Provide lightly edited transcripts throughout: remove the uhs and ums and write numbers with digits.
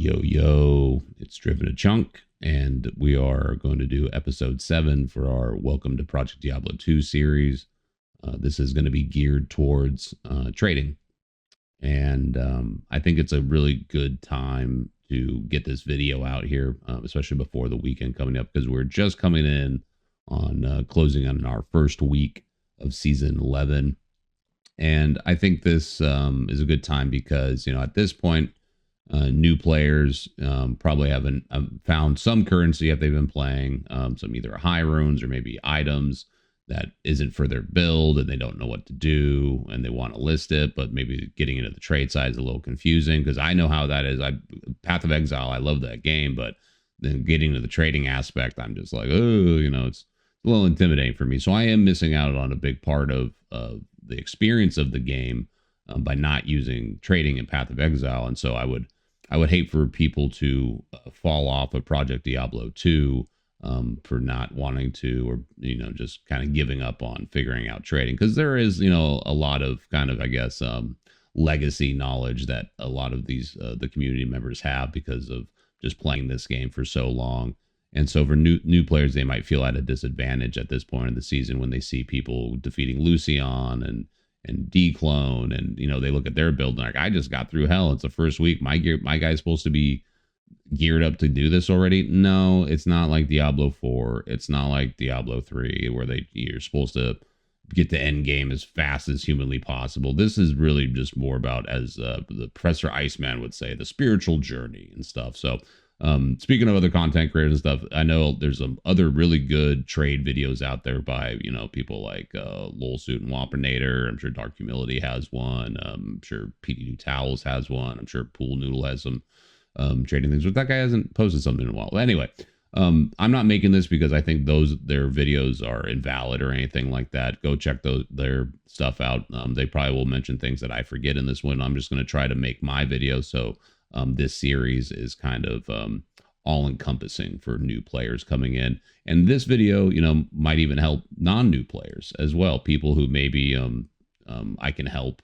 Yo, yo, it's Driven a Chunk, and we are going to do episode 7 for our Welcome to Project Diablo 2 series. This is going to be geared towards trading, and I think it's a really good time to get this video out here, especially before the weekend coming up, because we're just coming in on closing on our first week of season 11. And I think this is a good time because, at this point, new players probably haven't found some currency if they've been playing, some either high runes or maybe items that isn't for their build and they don't know what to do and they want to list it, but maybe getting into the trade side is a little confusing because I know how that is. Path of Exile, I love that game, but then getting to the trading aspect, I'm just like, oh, it's a little intimidating for me. So I am missing out on a big part of the experience of the game by not using trading in Path of Exile. And so I would hate for people to fall off of Project Diablo 2 for not wanting to, or, just kind of giving up on figuring out trading. Because there is, a lot of kind of, I guess, legacy knowledge that a lot of these, the community members have because of just playing this game for so long. And so for new players, they might feel at a disadvantage at this point in the season when they see people defeating Lucian and Declone, and they look at their build and like, I just got through hell. It's the first week. My guy's supposed to be geared up to do this already. No, it's not like Diablo 4. It's not like Diablo 3 where you're supposed to get to end game as fast as humanly possible. This is really just more about, as the Professor Iceman would say, the spiritual journey and stuff. So speaking of other content creators and stuff, I know there's some other really good trade videos out there by, people like Lolsuit and Wampinator. I'm sure Dark Humility has one. I'm sure PD2 Towels has one. I'm sure Pool Noodle has some trading things, but that guy hasn't posted something in a while. But anyway, I'm not making this because I think their videos are invalid or anything like that. Go check their stuff out. They probably will mention things that I forget in this one. I'm just going to try to make my video so this series is kind of all-encompassing for new players coming in. And this video, might even help non-new players as well. People who maybe I can help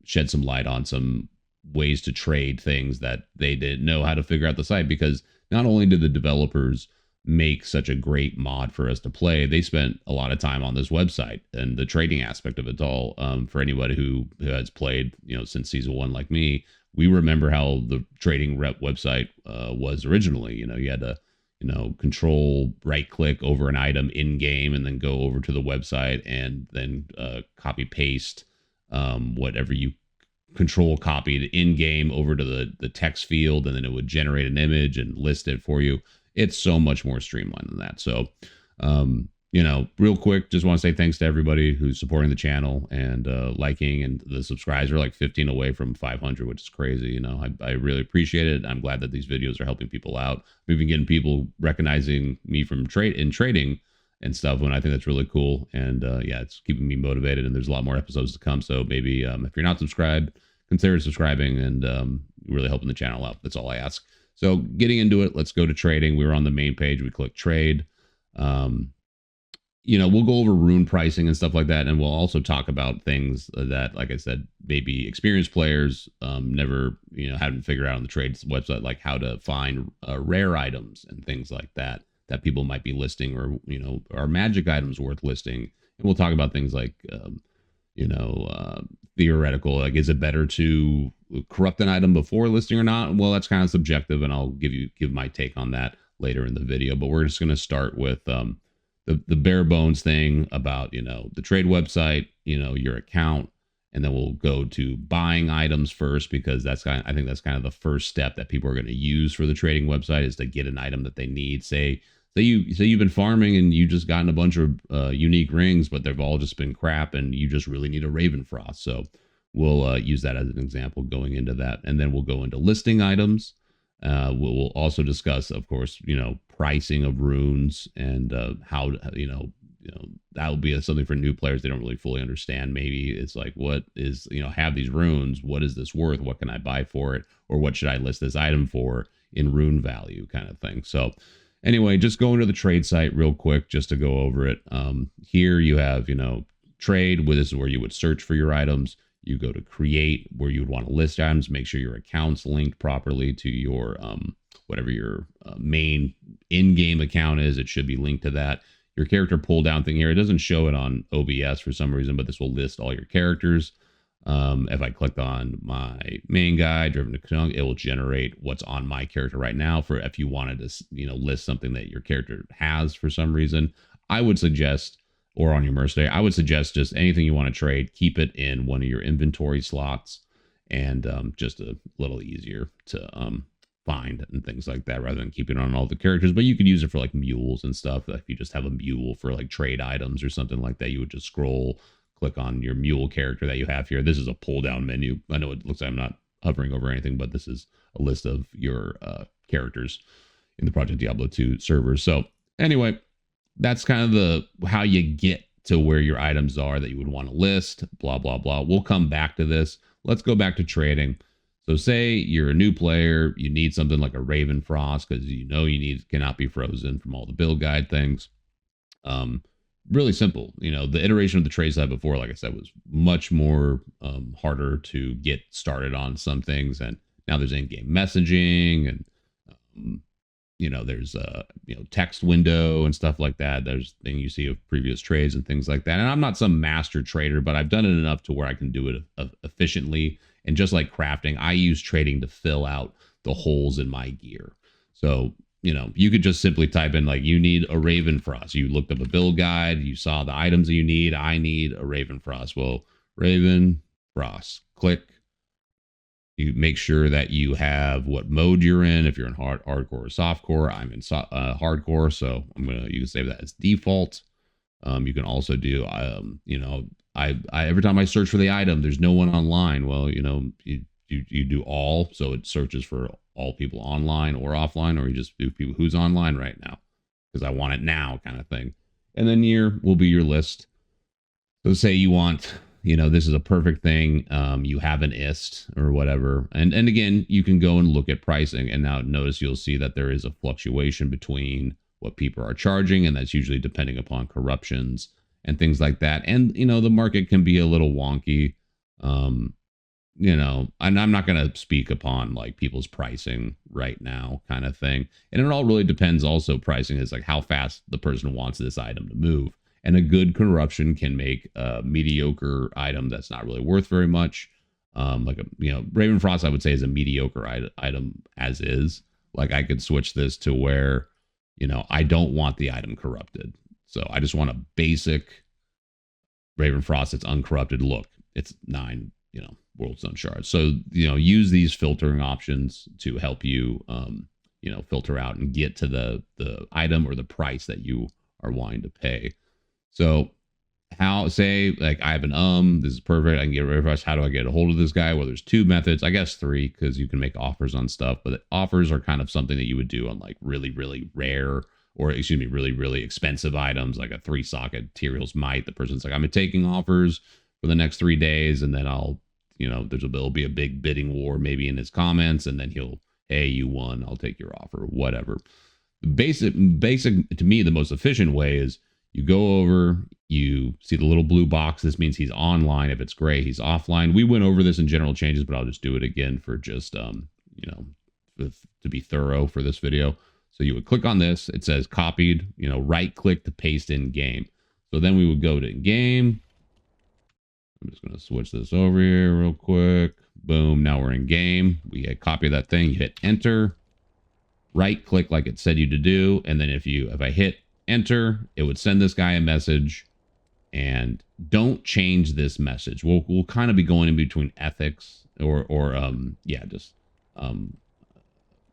shed some light on some ways to trade things that they didn't know how to figure out the site. Because not only did the developers make such a great mod for us to play, they spent a lot of time on this website and the trading aspect of it all. For anybody who has played, since season 1 like me, we remember how the trading rep website was originally. You had to, control right click over an item in game and then go over to the website and then copy paste whatever you control copied in game over to the text field, and then it would generate an image and list it for you. It's so much more streamlined than that. So, real quick, just want to say thanks to everybody who's supporting the channel and liking, and the subscribers are like 15 away from 500, which is crazy. I really appreciate it. I'm glad that these videos are helping people out. We've been getting people recognizing me from trading and stuff, and I think that's really cool. And it's keeping me motivated, and there's a lot more episodes to come. So maybe if you're not subscribed, consider subscribing and really helping the channel out. That's all I ask. So getting into it, let's go to trading. We were on the main page. We click trade. We'll go over rune pricing and stuff like that. And we'll also talk about things that, like I said, maybe experienced players never, haven't figured out on the trades website, like how to find rare items and things like that people might be listing, or, are magic items worth listing. And we'll talk about things like, theoretical, like, is it better to corrupt an item before listing or not? Well, that's kind of subjective, and I'll give my take on that later in the video. But we're just going to start with the bare bones thing about, the trade website, your account, and then we'll go to buying items first, because I think that's kind of the first step that people are going to use for the trading website, is to get an item that they need. Say you've been farming and you just gotten a bunch of unique rings, but they've all just been crap, and you just really need a Ravenfrost. So we'll use that as an example going into that, and then we'll go into listing items. We'll also discuss, of course, pricing of runes and how, that will be something for new players. They don't really fully understand. Maybe it's like, what is, have these runes, what is this worth? What can I buy for it? Or what should I list this item for in rune value, kind of thing. So anyway, just go into the trade site real quick, just to go over it. Here you have, trade, where this is where you would search for your items. You go to create, where you would want to list items, make sure your account's linked properly to your whatever your main in-game account is. It should be linked to that. Your character pull down thing here, it doesn't show it on OBS for some reason, but this will list all your characters. If I click on my main guy, driven to Kung, it will generate what's on my character right now for if you wanted to, list something that your character has for some reason. I would suggest, or on your mercenary, I would suggest just anything you want to trade, keep it in one of your inventory slots, and just a little easier to find and things like that, rather than keeping it on all the characters. But you could use it for like mules and stuff. If you just have a mule for like trade items or something like that, you would just scroll, click on your mule character that you have here. This is a pull down menu. I know it looks like I'm not hovering over anything, but this is a list of your characters in the Project Diablo 2 servers. So anyway, that's kind of the how you get to where your items are that you would want to list, blah, blah, blah. We'll come back to this. Let's go back to trading. So say you're a new player, you need something like a Raven Frost because cannot be frozen from all the build guide things. Really simple. The iteration of the trades I had before, like I said, was much more harder to get started on some things. And now there's in-game messaging and, there's text window and stuff like that. There's things you see of previous trades and things like that. And I'm not some master trader, but I've done it enough to where I can do it efficiently. And just like crafting, I use trading to fill out the holes in my gear. So, you could just simply type in like, you need a Raven Frost. You looked up a build guide. You saw the items that you need. I need a Raven Frost. Well, Raven Frost, click. You make sure that you have what mode you're in. If you're in hardcore or softcore, I'm in hardcore. So you can save that as default. You can also do, I every time I search for the item, there's no one online. Well, you do all, so it searches for all people online or offline, or you just do people who's online right now because I want it now kind of thing. And then here will be your list. So say you want, this is a perfect thing. You have an ist or whatever. And again, you can go and look at pricing, and now notice you'll see that there is a fluctuation between what people are charging, and that's usually depending upon corruptions and things like that. And, the market can be a little wonky. And I'm not going to speak upon like people's pricing right now kind of thing. And it all really depends also. Pricing is like how fast the person wants this item to move. And a good corruption can make a mediocre item that's not really worth very much. Raven Frost, I would say, is a mediocre item as is. Like I could switch this to where, I don't want the item corrupted. So I just want a basic Raven Frost that's uncorrupted. Look, it's 9, World Stone shards. So, use these filtering options to help you, filter out and get to the item or the price that you are wanting to pay. So say like I have this is perfect. I can get Raven Frost. How do I get a hold of this guy? Well, there's 2 methods, I guess 3, because you can make offers on stuff, but offers are kind of something that you would do on like really, really rare, or really, really expensive items, like a 3-socket Tyrael's Might. The person's like, I'm taking offers for the next 3 days, and then there'll be a big bidding war maybe in his comments, and then hey, you won, I'll take your offer, whatever. Basic to me, the most efficient way is you go over, you see the little blue box. This means he's online. If it's gray, he's offline. We went over this in general changes, but I'll just do it again for just, to be thorough for this video. So you would click on this. It says copied, right click to paste in game. So then we would go to game. I'm just going to switch this over here real quick. Boom. Now we're in game. We copy that thing. You hit enter, right click like it said you to do. And then if I hit enter, it would send this guy a message, and don't change this message. We'll kind of be going in between ethics or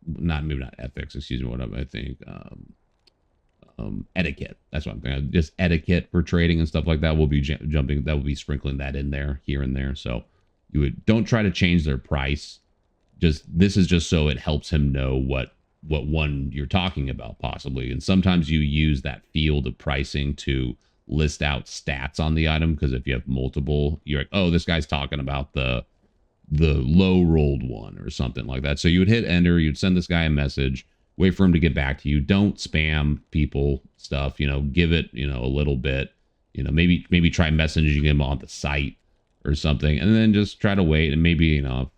not ethics, excuse me. I think, etiquette. That's what I'm thinking. Just etiquette for trading and stuff like that. We'll be jumping. That will be sprinkling that in there, here and there. So don't try to change their price. This is just so it helps him know what one you're talking about possibly. And sometimes you use that field of pricing to list out stats on the item, because if you have multiple, you're like, oh, this guy's talking about the low rolled one or something like that. So you would hit enter, you'd send this guy a message, wait for him to get back to you. Don't spam people stuff, give it, a little bit, maybe try messaging him on the site or something, and then just try to wait, and maybe, you know,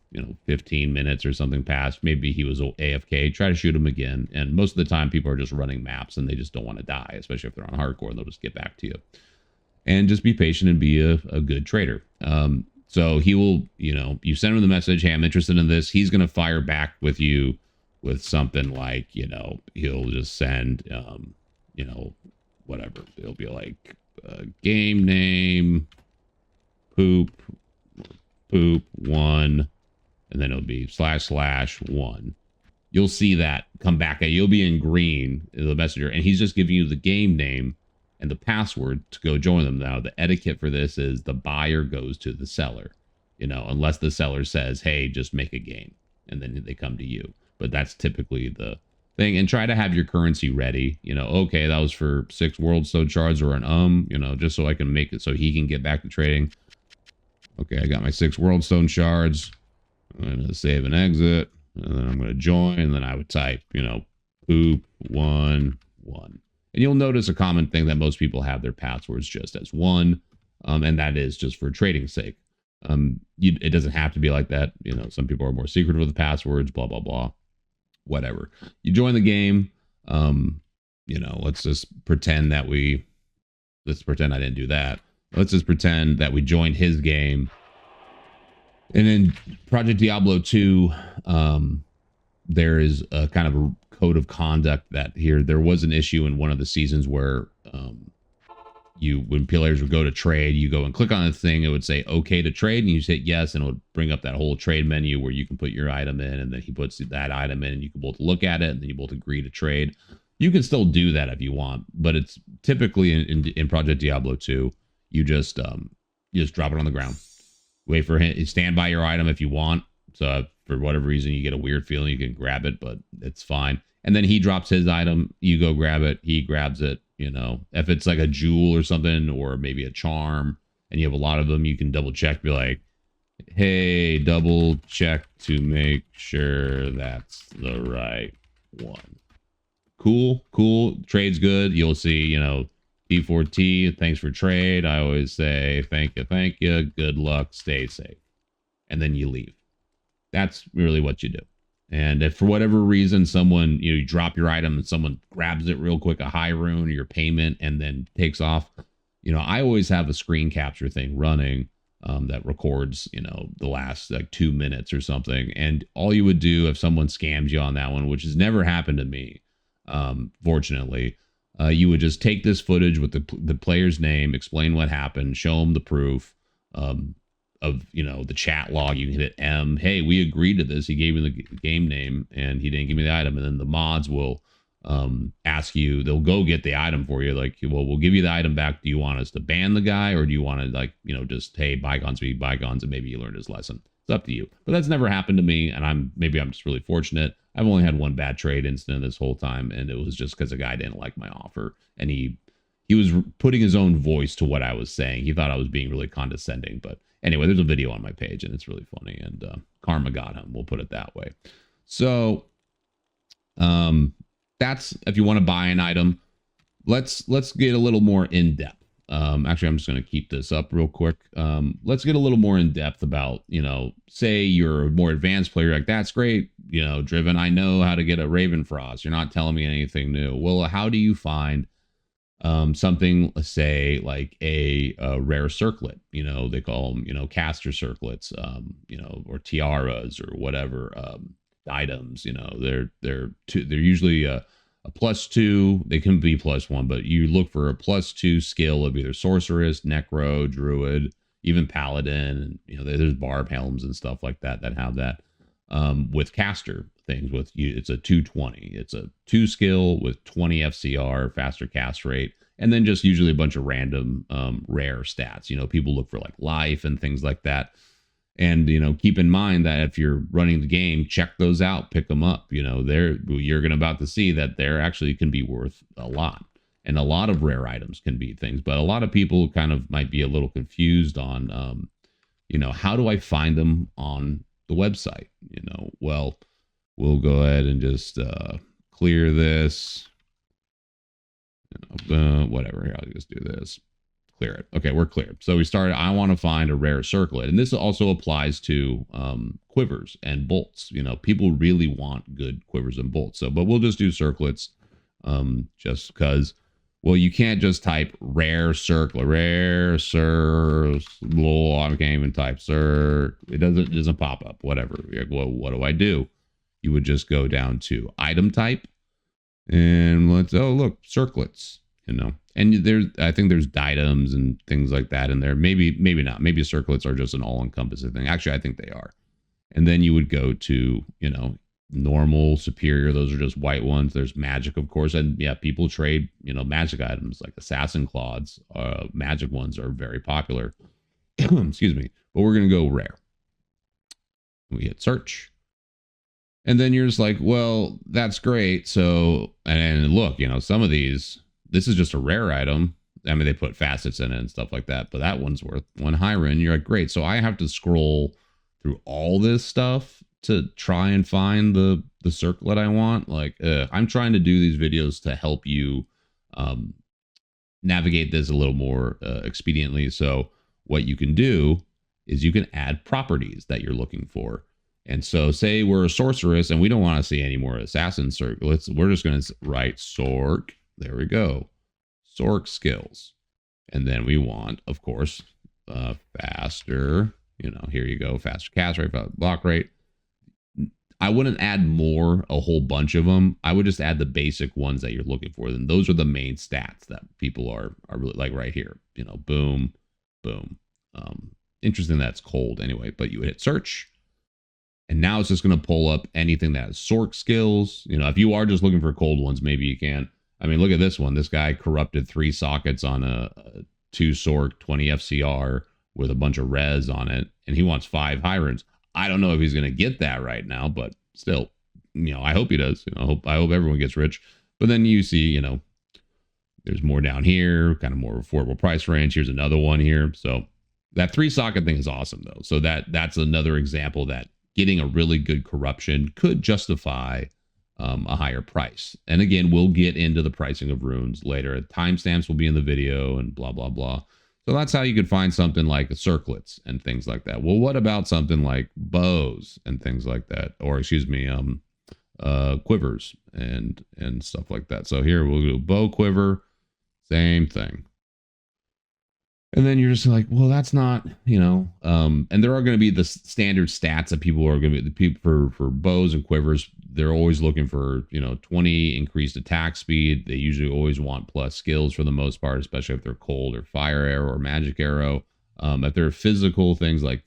15 minutes or something passed. Maybe he was AFK. Try to shoot him again. And most of the time, people are just running maps and they just don't want to die, especially if they're on hardcore. They'll just get back to you. And just be patient and be a good trader. So he will, you know, you send him the message, hey, I'm interested in this. He's going to fire back with you with something like, you know, he'll just send, you know, whatever. It'll be like game name, poop 1, and then it'll be //1. You'll see that come back. You'll be in green, the messenger, and he's just giving you the game name and the password to go join them. Now, the etiquette for this is the buyer goes to the seller, you know, unless the seller says, hey, just make a game, and then they come to you. But that's typically the thing. And try to have your currency ready. You know, okay, that was for 6 world stone shards or an you know, just so I can make it so he can get back to trading. Okay, I got my 6 world stone shards. I'm going to save and exit, and then I'm going to join, and then I would type, you know, poop 1. And you'll notice a common thing that most people have their passwords just as 1, and that is just for trading's sake. It doesn't have to be like that. You know, some people are more secretive with the passwords, blah, blah, blah, whatever. You join the game. You know, let's just pretend that let's pretend I didn't do that. Let's just pretend that we joined his game. And in Project Diablo 2, there is a kind of a code of conduct that there was an issue in one of the seasons where when players would go to trade, you go and click on the thing, it would say okay to trade, and you hit yes, and it would bring up that whole trade menu where you can put your item in, and then he puts that item in, and you can both look at it, and then you both agree to trade. You can still do that if you want, but it's typically in Project Diablo 2, you just drop it on the ground. Wait for him. Stand by your item if you want. So for whatever reason, you get a weird feeling, you can grab it, but it's fine. And then he drops his item. You go grab it. He grabs it. You know, if it's like a jewel or something, or maybe a charm, and you have a lot of them, you can double check. Be like, hey, double check to make sure that's the right one. Cool. Trade's good. You'll see, you know, P4T, thanks for trade. I always say, thank you, good luck, stay safe. And then you leave. That's really what you do. And if for whatever reason someone, you drop your item and someone grabs it real quick, a high rune or your payment, and then takes off, you know, I always have a screen capture thing running that records, you know, the last like 2 minutes or something. And all you would do if someone scams you on that one, which has never happened to me, fortunately, you would just take this footage with the player's name, explain what happened, show them the proof of, you know, the chat log. You can hit M. Hey, we agreed to this. He gave me the game name and he didn't give me the item. And then the mods will ask you, they'll go get the item for you. Like, well, we'll give you the item back. Do you want us to ban the guy, or do you want to, like, you know, just, hey, bygones be bygones, and maybe he learned his lesson? It's up to you. But that's never happened to me, and maybe I'm just really fortunate. I've only had one bad trade incident this whole time, and it was just because a guy didn't like my offer, and he was putting his own voice to what I was saying. He thought I was being really condescending. But anyway, there's a video on my page, and it's really funny, and karma got him. We'll put it that way. So that's if you want to buy an item. Let's get a little more in depth. Actually, I'm just going to keep this up real quick. Let's get a little more in depth about, you know, say you're a more advanced player. Like, that's great, you know, Driven, I know how to get a Raven Frost. You're not telling me anything new. Well, how do you find something, let's say, like a rare circlet? You know, they call them, you know, caster circlets, you know, or tiaras or whatever, items. You know, they're usually a +2. They can be +1, but you look for a +2 skill of either sorceress, necro, druid, even paladin. And, you know, there's barb helms and stuff like that have that. With caster things, with you, it's a 220. It's a 2 skill with 20 FCR, faster cast rate, and then just usually a bunch of random rare stats. You know, people look for like life and things like that. And, you know, keep in mind that if you're running the game, check those out, pick them up. You know, you're going to about to see that they're actually can be worth a lot. And a lot of rare items can be things, but a lot of people kind of might be a little confused on, you know, how do I find them on the website? You know, well, we'll go ahead and just clear this. Whatever. Here, I'll just do this. Clear it. Okay, we're clear. So we started, I want to find a rare circlet. And this also applies to quivers and bolts. You know, people really want good quivers and bolts. So, but we'll just do circlets just because, well, you can't just type rare circlet, rare I can't even type sir. It doesn't pop up, whatever. You're like, well, what do I do? You would just go down to item type and let's, oh, look, circlets, you know. And I think there's ditums and things like that in there. Maybe not. Maybe circlets are just an all-encompassing thing. Actually, I think they are. And then you would go to, you know, normal, superior. Those are just white ones. There's magic, of course. And yeah, people trade, you know, magic items like assassin claws. Magic ones are very popular. Excuse me. But we're going to go rare. We hit search. And then you're just like, well, that's great. So, and look, you know, some of these, this is just a rare item. I mean, they put facets in it and stuff like that, but that one's worth 1 Hyron. You're like, great. So I have to scroll through all this stuff to try and find the circlet I want. Like, I'm trying to do these videos to help you navigate this a little more expediently. So what you can do is you can add properties that you're looking for. And so say we're a sorceress and we don't want to see any more assassin circlets. We're just going to write sorc. There we go. Sorc skills. And then we want, of course, faster, you know, here you go. Faster cast rate, block rate. I wouldn't add a whole bunch of them. I would just add the basic ones that you're looking for. Then those are the main stats that people are really like right here. You know, boom, boom. Interesting that's cold anyway, but you would hit search. And now it's just going to pull up anything that has sorc skills. You know, if you are just looking for cold ones, maybe you can. I mean, look at this one. This guy corrupted 3 sockets on a 2 sorc, 20 FCR with a bunch of res on it. And he wants 5 Hyrons. I don't know if he's going to get that right now, but still, you know, I hope he does. You know, I hope everyone gets rich. But then you see, you know, there's more down here, kind of more affordable price range. Here's another one here. So that 3 socket thing is awesome, though. So that's another example that getting a really good corruption could justify a higher price. And again, we'll get into the pricing of runes later. Timestamps will be in the video and blah, blah, blah. So that's how you could find something like circlets and things like that. Well, what about something like bows and things like that? Or excuse me, quivers and stuff like that. So here we'll do bow quiver, same thing. And then you're just like, well, that's not, you know, and there are going to be the standard stats that people are going to be, the people for bows and quivers. They're always looking for, you know, 20 increased attack speed. They usually always want plus skills for the most part, especially if they're cold or fire arrow or magic arrow. If they're physical things like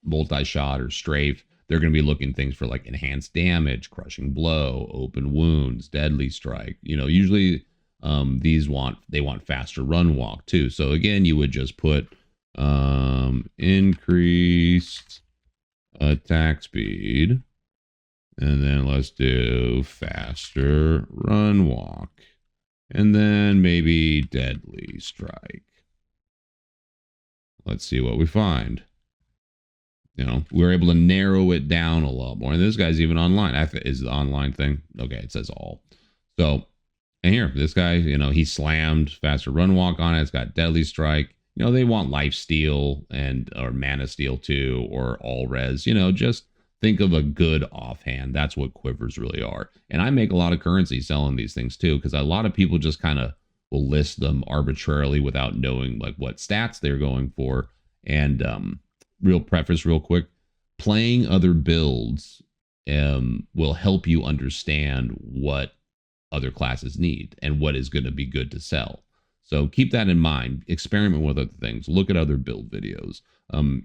multi-shot or strafe, they're going to be looking things for like enhanced damage, crushing blow, open wounds, deadly strike. You know, usually they want faster run walk too. So again, you would just put increased attack speed, and then let's do faster run walk, and then maybe deadly strike. Let's see what we find. You know, we're able to narrow it down a lot more. And this guy's even online. Is the online thing? Okay, it says all. So, and here, this guy, you know, he slammed faster run walk on it. It's got deadly strike. You know, they want life steal or mana steal too, or all res. You know, just think of a good offhand. That's what quivers really are. And I make a lot of currency selling these things too, because a lot of people just kind of will list them arbitrarily without knowing like what stats they're going for. And real preface real quick, playing other builds will help you understand what other classes need and what is going to be good to sell. So keep that in mind. Experiment with other things. Look at other build videos.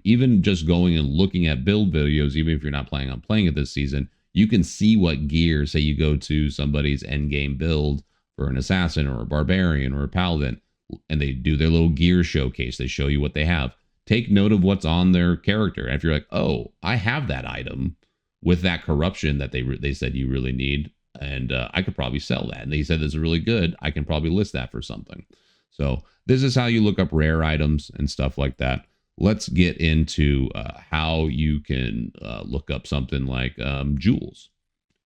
Even just going and looking at build videos, even if you're not planning on playing it this season, you can see what gear, say you go to somebody's end game build for an assassin or a barbarian or a paladin, and they do their little gear showcase. They show you what they have. Take note of what's on their character. And if you're like, oh, I have that item with that corruption that they said you really need, and I could probably sell that. And they said this is really good. I can probably list that for something. So this is how you look up rare items and stuff like that. Let's get into how you can look up something like jewels.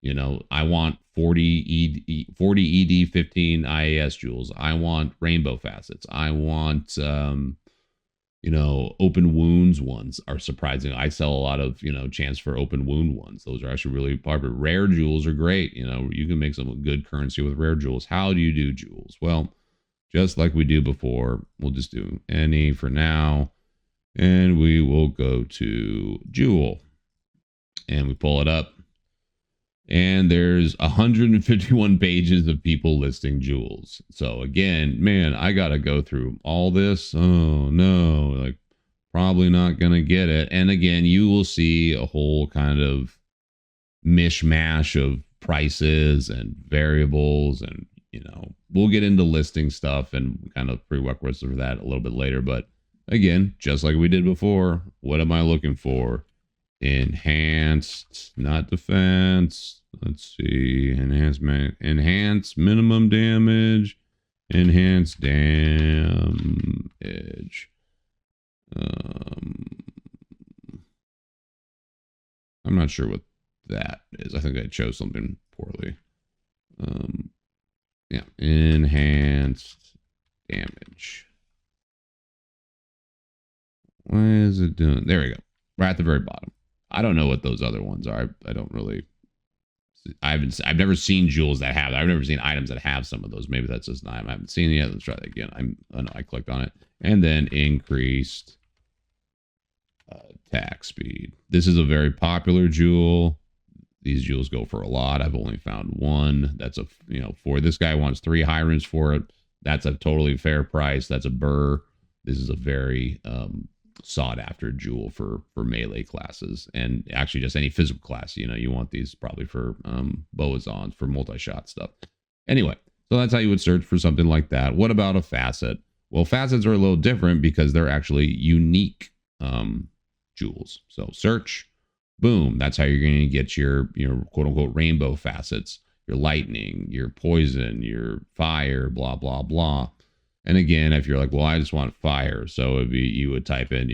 You know, I want 40 ED 15 IAS jewels. I want rainbow facets. I want open wounds ones are surprising. I sell a lot of, chance for open wound ones. Those are actually really popular. Rare jewels are great. You can make some good currency with rare jewels. How do you do jewels? Well, just like we do before, we'll just do any for now. And we will go to jewel. And we pull it up. And there's 151 pages of people listing jewels. So again, man, I got to go through all this. Oh no, like probably not going to get it. And again, you will see a whole kind of mishmash of prices and variables. And, we'll get into listing stuff and kind of prerequisites for that a little bit later. But again, just like we did before, what am I looking for? Enhanced, not defense. Let's see. Enhanced minimum damage. Enhanced damage. I'm not sure what that is. I think I chose something poorly. Yeah. Enhanced damage. Why is it doing? There we go. Right at the very bottom. I don't know what those other ones are. I don't really. I've never seen jewels that have. I've never seen items that have some of those. Maybe that's just an item I haven't seen it yet. Let's try that again. I clicked on it and then increased attack speed. This is a very popular jewel. These jewels go for a lot. I've only found one. That's for this guy wants 3 high runes for it. That's a totally fair price. That's a burr. This is a very sought after jewel for melee classes, and actually just any physical class. You want these probably for boazons, for multi-shot stuff. Anyway, so that's how you would search for something like that. What about a facet? Well, facets are a little different because they're actually unique jewels. So search, boom, that's how you're going to get your quote unquote rainbow facets, your lightning, your poison, your fire, blah blah blah. And again, if you're like, well, I just want fire, so you would type in,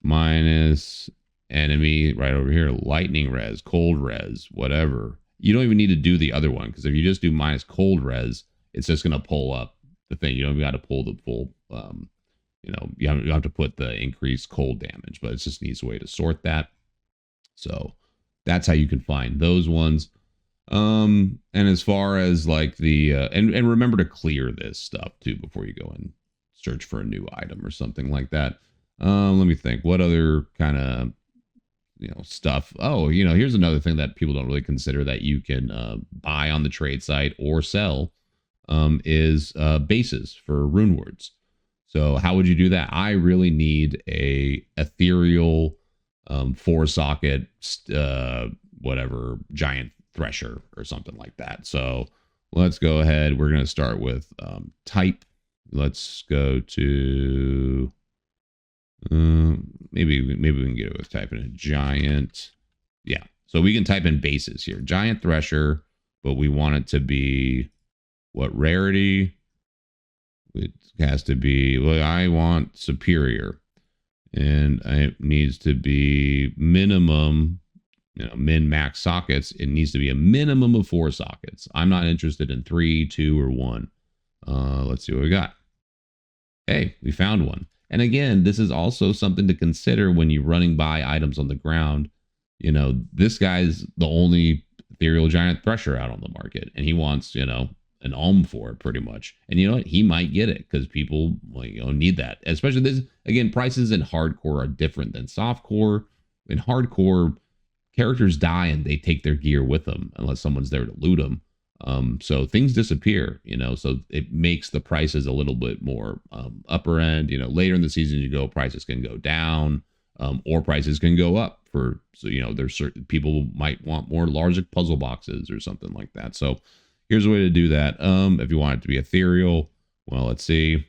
minus enemy right over here, lightning res, cold res, whatever. You don't even need to do the other one, because if you just do minus cold res, it's just going to pull up the thing. You don't even got to pull the full, you have to put the increased cold damage, but it just needs a way to sort that. So that's how you can find those ones. And as far as like the and remember to clear this stuff too before you go and search for a new item or something like that. Let me think. What other kind of stuff? Oh, here's another thing that people don't really consider that you can buy on the trade site or sell is bases for Runewords. So how would you do that? I really need a ethereal 4-socket whatever giant thresher or something like that. So let's go ahead. We're going to start with type. Let's go to maybe we can get it with typing a giant. Yeah. So we can type in bases here. Giant thresher, but we want it to be what rarity? It has to be, well, I want superior, and it needs to be minimum, min max sockets. It needs to be a minimum of 4 sockets. I'm not interested in 3, 2, or 1. Let's see what we got. Hey, we found one. And again, this is also something to consider when you're running by items on the ground. This guy's the only ethereal giant thresher out on the market, and he wants, an ohm for it pretty much. And you know what? He might get it because people need that. Especially this, again, prices in hardcore are different than softcore. In hardcore, characters die and they take their gear with them unless someone's there to loot them. So things disappear, so it makes the prices a little bit more upper end. Later in the season you go, prices can go down, or prices can go up there's certain people might want more larger puzzle boxes or something like that. So here's a way to do that. If you want it to be ethereal, well, let's see.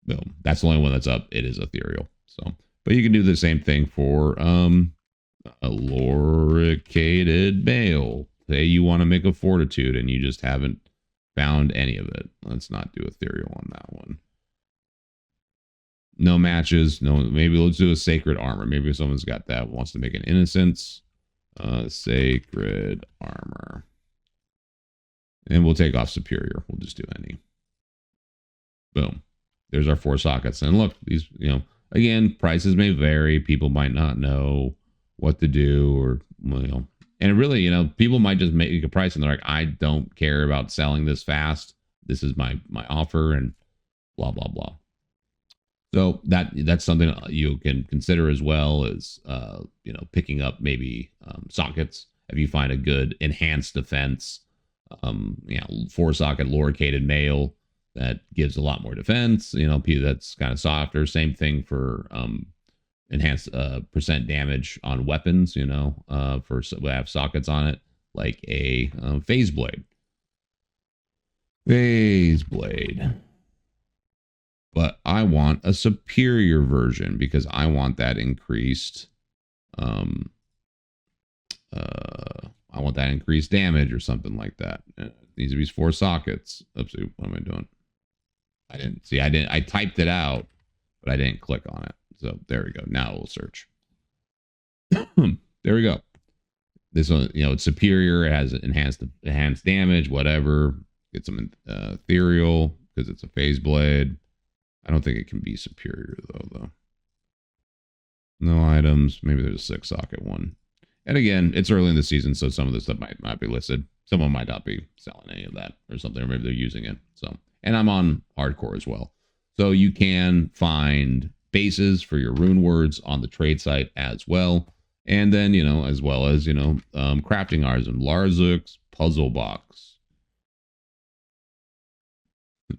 Boom. That's the only one that's up. It is ethereal. So, but you can do the same thing for a loricated mail. Say you want to make a fortitude and you just haven't found any of it. Let's not do ethereal on that one. No matches. No, maybe let's do a sacred armor. Maybe someone's got that, wants to make an innocence. Sacred armor. And we'll take off superior. We'll just do any. Boom. There's our 4 sockets. And look, these, again, prices may vary. People might not know what to do, or, and really, people might just make a price and they're like, I don't care about selling this fast. This is my offer, and blah, blah, blah. So that's something you can consider, as well as, picking up maybe sockets. If you find a good enhanced defense, 4 socket loricated mail that gives a lot more defense, that's kind of softer. Same thing for enhanced percent damage on weapons, for we have sockets on it, like a phase blade. But I want a superior version because I want that increased. I want that increased damage or something like that. It needs to be 4 sockets. Oopsie, what am I doing? I typed it out, but I didn't click on it. So there we go. Now we'll search. There we go. This one, it's superior. It has enhanced damage, whatever. Get some ethereal because it's a phase blade. I don't think it can be superior though. No items. Maybe there's a 6 socket one. And again, it's early in the season, so some of this stuff might not be listed. Someone might not be selling any of that or something, or maybe they're using it. So, and I'm on hardcore as well. So you can find bases for your Runewords on the trade site as well. And then, as well as, crafting items and Larzuk's puzzle box.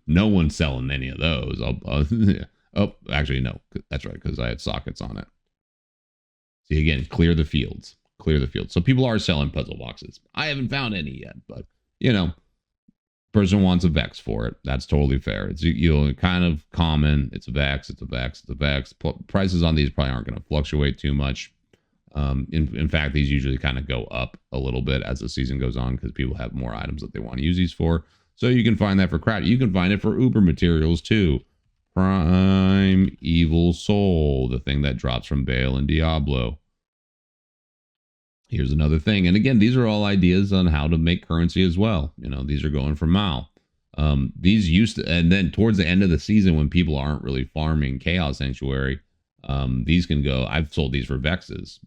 No one's selling any of those. Oh, actually, no. That's right, because I had sockets on it. See, again, clear the fields. So people are selling puzzle boxes. I haven't found any yet, but, person wants a Vex for it. That's totally fair. It's, kind of common. It's a Vex. Prices on these probably aren't going to fluctuate too much. In fact, these usually kind of go up a little bit as the season goes on because people have more items that they want to use these for. So you can find that for craft. You can find it for Uber materials too. Prime Evil Soul, the thing that drops from Bale and Diablo. Here's another thing. And again, these are all ideas on how to make currency as well. These are going for Mal. These used to, and then towards the end of the season when people aren't really farming Chaos Sanctuary, these can go. I've sold these for Vexes.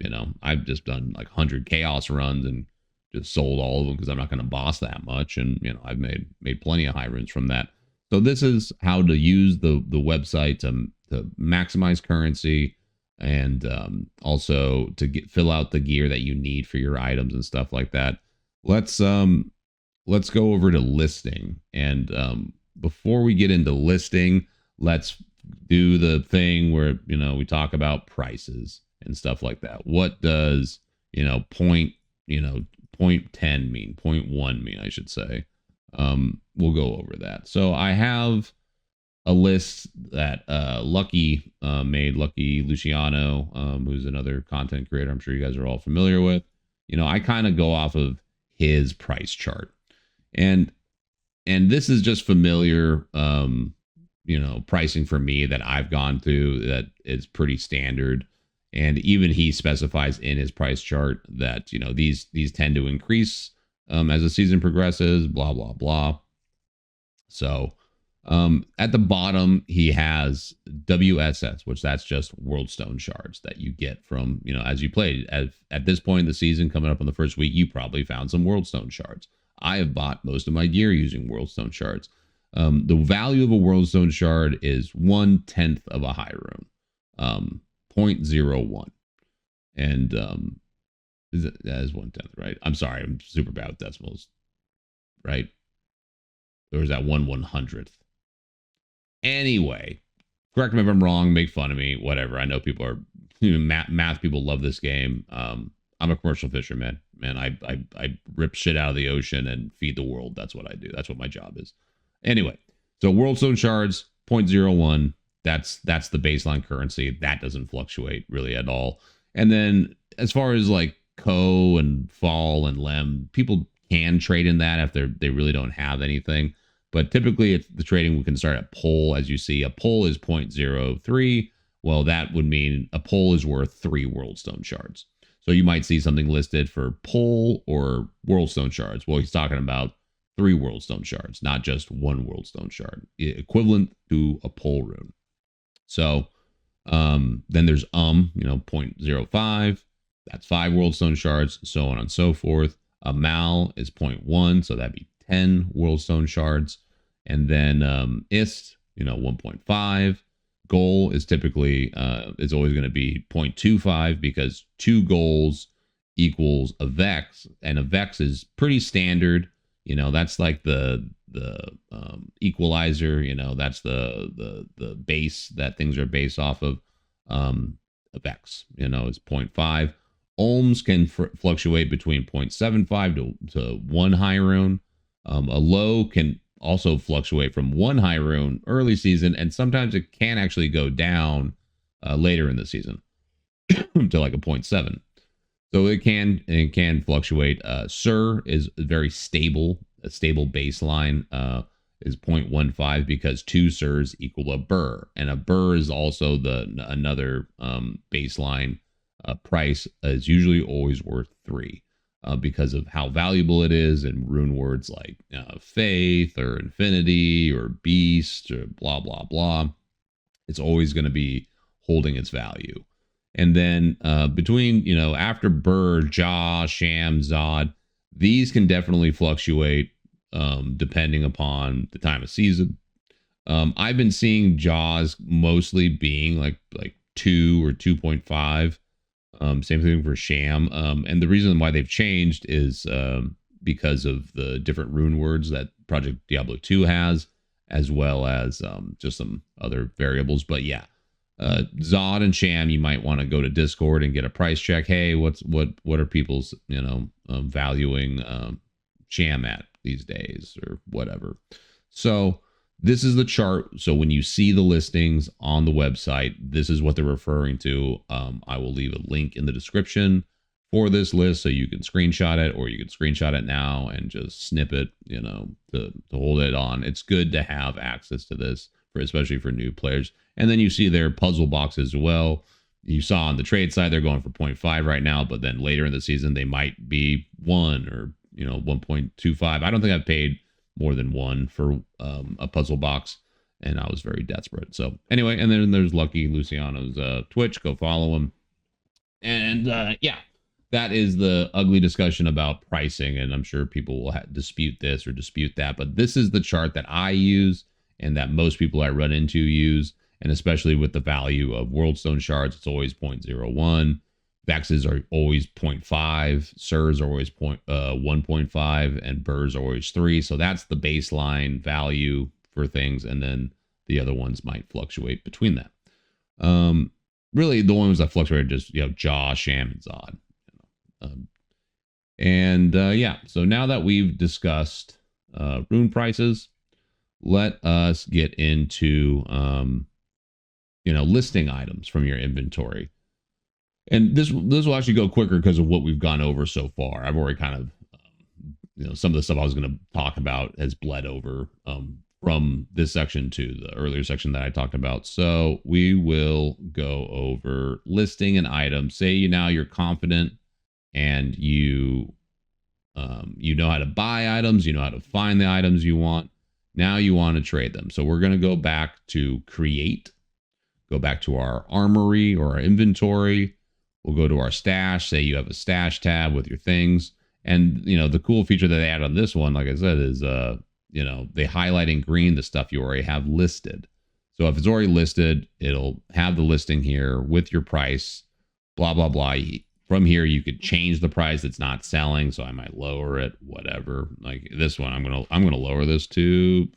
I've just done like 100 Chaos runs and just sold all of them because I'm not going to boss that much. And, I've made plenty of high runes from that. So this is how to use the website to maximize currency and also to fill out the gear that you need for your items and stuff like that. Let's go over to listing. And before we get into listing, let's do the thing where, we talk about prices and stuff like that. What does, point 10 mean, 0.1 mean, I should say. We'll go over that. So I have a list that Lucky made, Lucky Luciano, who's another content creator I'm sure you guys are all familiar with. I kind of go off of his price chart. And this is just familiar, pricing for me that I've gone through that is pretty standard. And even he specifies in his price chart that, these tend to increase as the season progresses, blah, blah, blah. So at the bottom, he has WSS, which that's just World Stone shards that you get from, as you played. At this point in the season, coming up on the first week, you probably found some World Stone shards. I have bought most of my gear using World Stone shards. The value of a World Stone shard is 1/10 of a high rune. 0.01. And that is 1/10, right? I'm sorry, I'm super bad with decimals. Right? Or is that 1/100th? Anyway, correct me if I'm wrong, make fun of me, whatever. I know people are math people love this game. I'm a commercial fisherman, man. I rip shit out of the ocean and feed the world. That's what I do. That's what my job is. Anyway, so World Stone shards 0.01. That's the baseline currency. That doesn't fluctuate really at all. And then as far as like Co and Fall and Lem, people can trade in that if they really don't have anything. But typically the trading can start at pull. As you see, a pull is 0.03. Well, that would mean a pull is worth 3 World Stone shards. So you might see something listed for pole or worldstone shards. Well, he's talking about 3 worldstone shards, not just 1 worldstone shard, equivalent to a pole rune. So then there's you know, 0.05. That's 5 worldstone shards, so on and so forth. A mal is 0.1, so that'd be 10 worldstone shards. And then ist, you know, 1.5. Goal is typically is always going to be 0.25 because 2 goals equals a vex, and a vex is pretty standard. You know, that's like the equalizer. You know, that's the base that things are based off of. A vex, you know, is 0.5. Ohms can fluctuate between 0.75 to 1 high rune. A low can also fluctuate from 1 high rune early season, and sometimes it can actually go down later in the season to like a 0.7. So it can fluctuate. Sir is very stable. A stable baseline is 0.15 because 2 sirs equal a burr, and a burr is also another baseline price is usually always worth 3 because of how valuable it is, and rune words like faith or infinity or beast or blah blah blah. It's always going to be holding its value. And then between, you know, after burr, jaw, sham, zod, these can definitely fluctuate depending upon the time of season. I've been seeing jaws mostly being like 2 or 2.5. Same thing for sham. And the reason why they've changed is because of the different rune words that Project Diablo 2 has, as well as just some other variables. But yeah, Zod and Sham, you might want to go to Discord and get a price check. Hey, what are people's, you know, valuing Sham at these days or whatever. So this is the chart. So when you see the listings on the website, this is what they're referring to. I will leave a link in the description for this list so you can screenshot it, or you can screenshot it now and just snip it, you know, to hold it on. It's good to have access to this, especially for new players. And then you see their puzzle boxes as well. You saw on the trade side, they're going for 0.5 right now, but then later in the season, they might be 1 or, you know, 1.25. I don't think I've paid more than 1 for a puzzle box, and I was very desperate. So anyway, and then there's Lucky Luciano's Twitch. Go follow him. And yeah, that is the ugly discussion about pricing, and I'm sure people will dispute this or dispute that, but this is the chart that I use and that most people I run into use, and especially with the value of Worldstone shards, it's always 0.01. Vexes are always 0.5, Sirs are always 1.5, and Burrs are always 3. So that's the baseline value for things, and then the other ones might fluctuate between that. Really, the ones that fluctuate are just, you know, Jaw, Sham, and Zod. Yeah, so now that we've discussed rune prices, let us get into you know, listing items from your inventory. And this will actually go quicker because of what we've gone over so far. I've already kind of, you know, some of the stuff I was going to talk about has bled over from this section to the earlier section that I talked about. So we will go over listing an item. Say you're confident and you know how to buy items, you know how to find the items you want. Now you want to trade them. So we're going to go back to create, go back to our armory or our inventory. We'll go to our stash. Say you have a stash tab with your things. And, you know, the cool feature that they add on this one, like I said, is, you know, they highlight in green the stuff you already have listed. So if it's already listed, it'll have the listing here with your price, blah, blah, blah. From here, you could change the price. It's not selling, so I might lower it, whatever. Like this one, I'm gonna lower this to,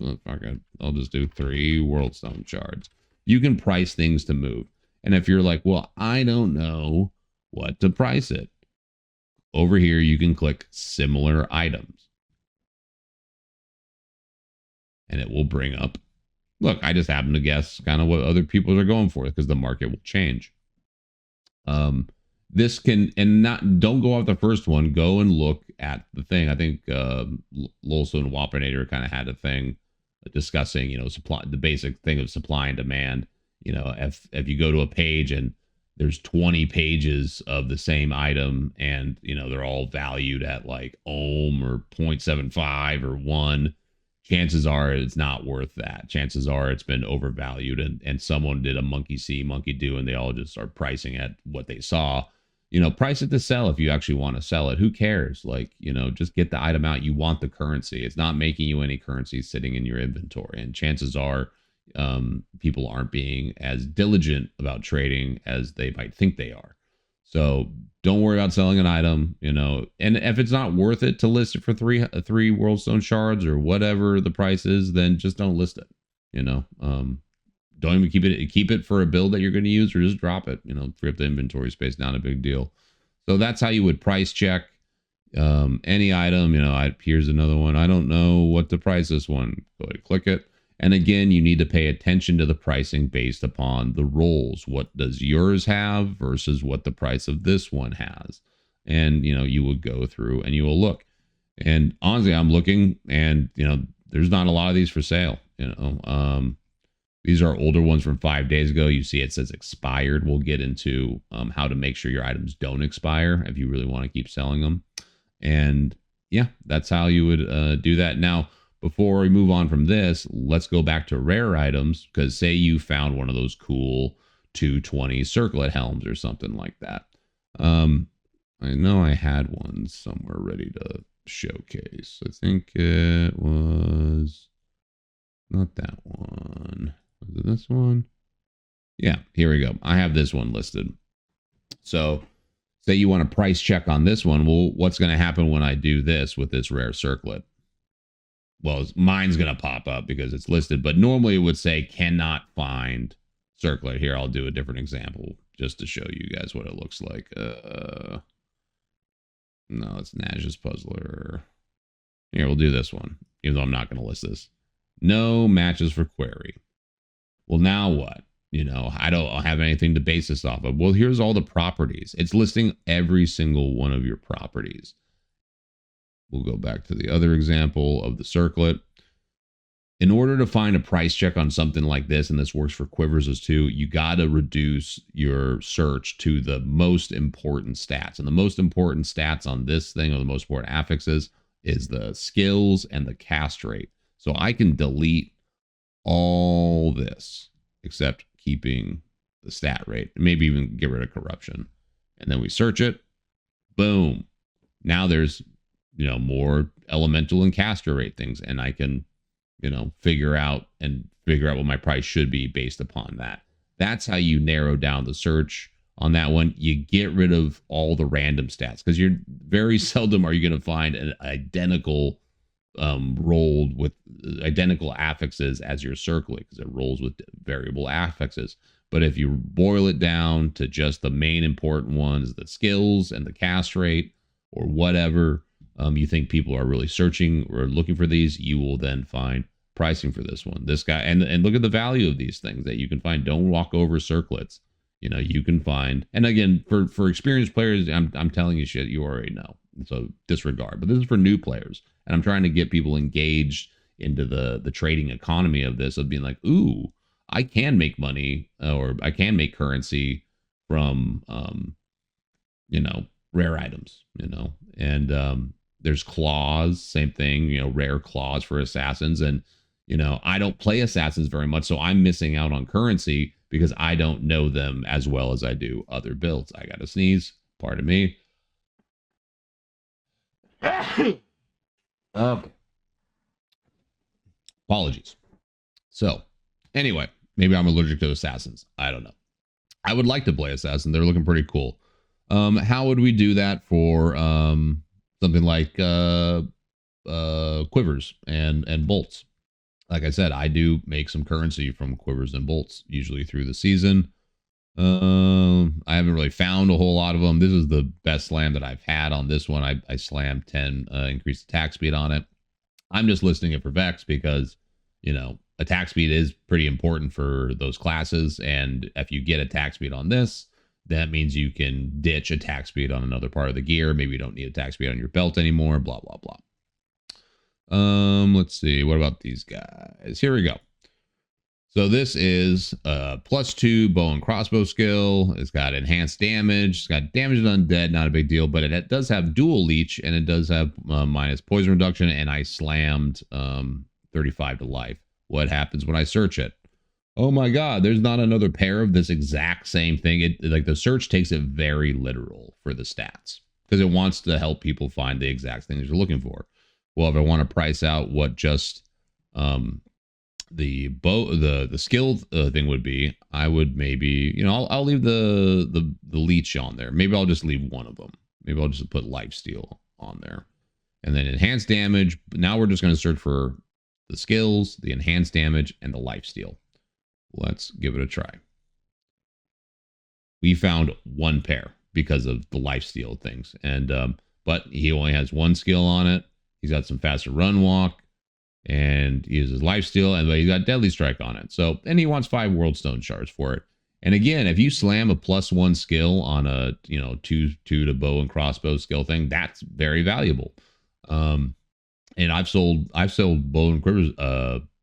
I'll just do 3 Worldstone shards. You can price things to move. And if you're like, well, I don't know what to price it, over here, you can click similar items. And it will bring up, look, I just happen to guess kind of what other people are going for because the market will change. This can, and don't go off the first one, go and look at the thing. I think Lolso and Wapinator kind of had a thing discussing, you know, the basic thing of supply and demand. You know, if you go to a page and there's 20 pages of the same item, and they're all valued at like ohm or 0.75 or 1. Chances are it's not worth that. Chances are it's been overvalued, and someone did a monkey see, monkey do, and they all just are pricing at what they saw. Price it to sell if you actually want to sell it. Who cares? Like, just get the item out. You want the currency. It's not making you any currency sitting in your inventory. And chances are people aren't being as diligent about trading as they might think they are. So don't worry about selling an item, and if it's not worth it to list it for three Worldstone shards or whatever the price is, then just don't list it. Don't even keep it for a build that you're going to use, or just drop it. Free up the inventory space, not a big deal. So that's how you would price check any item. Here's another one. I don't know what to price this one. Go ahead and click it. And again, you need to pay attention to the pricing based upon the roles. What does yours have versus what the price of this one has? And, you will go through and you will look. And honestly, I'm looking, and, there's not a lot of these for sale. These are older ones from 5 days ago. You see it says expired. We'll get into how to make sure your items don't expire if you really want to keep selling them. And yeah, that's how you would do that. Now, before we move on from this, let's go back to rare items, because say you found one of those cool 220 circlet helms or something like that. I know I had one somewhere ready to showcase. I think it was not that one. Was it this one? Yeah, here we go. I have this one listed. So say you want to price check on this one. Well, what's going to happen when I do this with this rare circlet? Well, mine's going to pop up because it's listed, but normally it would say cannot find circlet. Here, I'll do a different example just to show you guys what it looks like. No, it's Naj's Puzzler. Here, we'll do this one, even though I'm not going to list this. No matches for query. Well, now what? I don't have anything to base this off of. Well, here's all the properties. It's listing every single one of your properties. We'll go back to the other example of the circlet. In order to find a price check on something like this, and this works for quivers as too, you got to reduce your search to the most important stats. And the most important stats on this thing, or the most important affixes, is the skills and the cast rate. So I can delete all this except keeping the stat rate, maybe even get rid of corruption. And then we search it. Boom. Now there's more elemental and caster rate things, and I can figure out what my price should be based upon that. That's how you narrow down the search on that one. You get rid of all the random stats, because you're very seldom are you going to find an identical rolled with identical affixes as your circlet, because it rolls with variable affixes. But if you boil it down to just the main important ones, the skills and the cast rate or whatever, you think people are really searching or looking for these, you will then find pricing for this one. This guy, and look at the value of these things that you can find. Don't walk over circlets. You can find, and again, for experienced players, I'm telling you shit you already know, so disregard. But this is for new players, and I'm trying to get people engaged into the trading economy of this, of being like, ooh, I can make money, or I can make currency from rare items, and there's claws, same thing, rare claws for assassins. And, I don't play assassins very much, so I'm missing out on currency because I don't know them as well as I do other builds. I got to sneeze. Pardon me. Okay. Apologies. So, anyway, maybe I'm allergic to assassins. I don't know. I would like to play assassin. They're looking pretty cool. How would we do that for something like quivers and bolts? Like I said, I do make some currency from quivers and bolts, usually through the season. I haven't really found a whole lot of them. This is the best slam that I've had on this one. I slammed 10 increased attack speed on it. I'm just listing it for Vex because, attack speed is pretty important for those classes. And if you get attack speed on this, that means you can ditch attack speed on another part of the gear. Maybe you don't need attack speed on your belt anymore, blah, blah, blah. Let's see. What about these guys? Here we go. So this is a +2 bow and crossbow skill. It's got enhanced damage. It's got damage to undead, not a big deal, but it does have dual leech, and it does have minus poison reduction, and I slammed 35 to life. What happens when I search it? Oh my god, there's not another pair of this exact same thing. Like the search takes it very literal for the stats because it wants to help people find the exact things you're looking for. Well, if I want to price out what just the bow the skill thing would be, I would maybe, I'll leave the leech on there. Maybe I'll just leave one of them. Maybe I'll just put lifesteal on there, and then enhanced damage. Now we're just going to search for the skills, the enhanced damage, and the lifesteal. Let's give it a try. We found one pair because of the lifesteal things, and but he only has one skill on it. He's got some faster run walk, and he uses lifesteal, and he's got deadly strike on it. So, and he wants 5 world stone shards for it. And again, if you slam a +1 skill on a two to bow and crossbow skill thing, that's very valuable. And I've sold bow and quivers,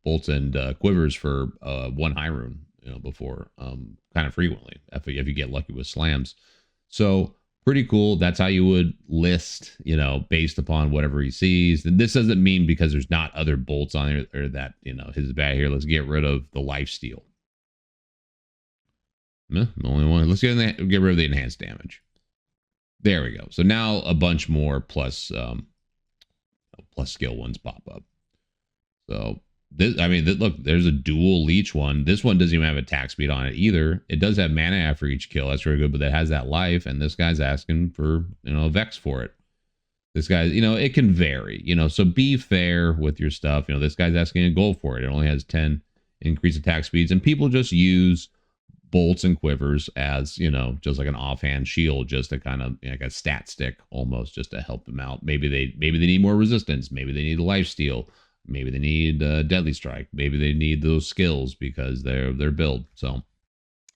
bolts and quivers for 1 high rune, before, kind of frequently if you get lucky with slams. So pretty cool. That's how you would list, based upon whatever he sees. And this doesn't mean because there's not other bolts on there or that, his bad here. Let's get rid of the lifesteal. Only one. Let's get rid of the enhanced damage. There we go. So now a bunch more plus skill ones pop up. So this, look, there's a dual leech one. This one doesn't even have attack speed on it either. It does have mana after each kill. That's really good, but that has that life. And this guy's asking for, Vex for it. This guy, it can vary, so be fair with your stuff. This guy's asking a gold for it. It only has 10 increased attack speeds, and people just use bolts and quivers as, just like an offhand shield, just to kind of like a stat stick almost, just to help them out. Maybe they need more resistance. Maybe they need a lifesteal. Maybe they need deadly strike. Maybe they need those skills because they're build. So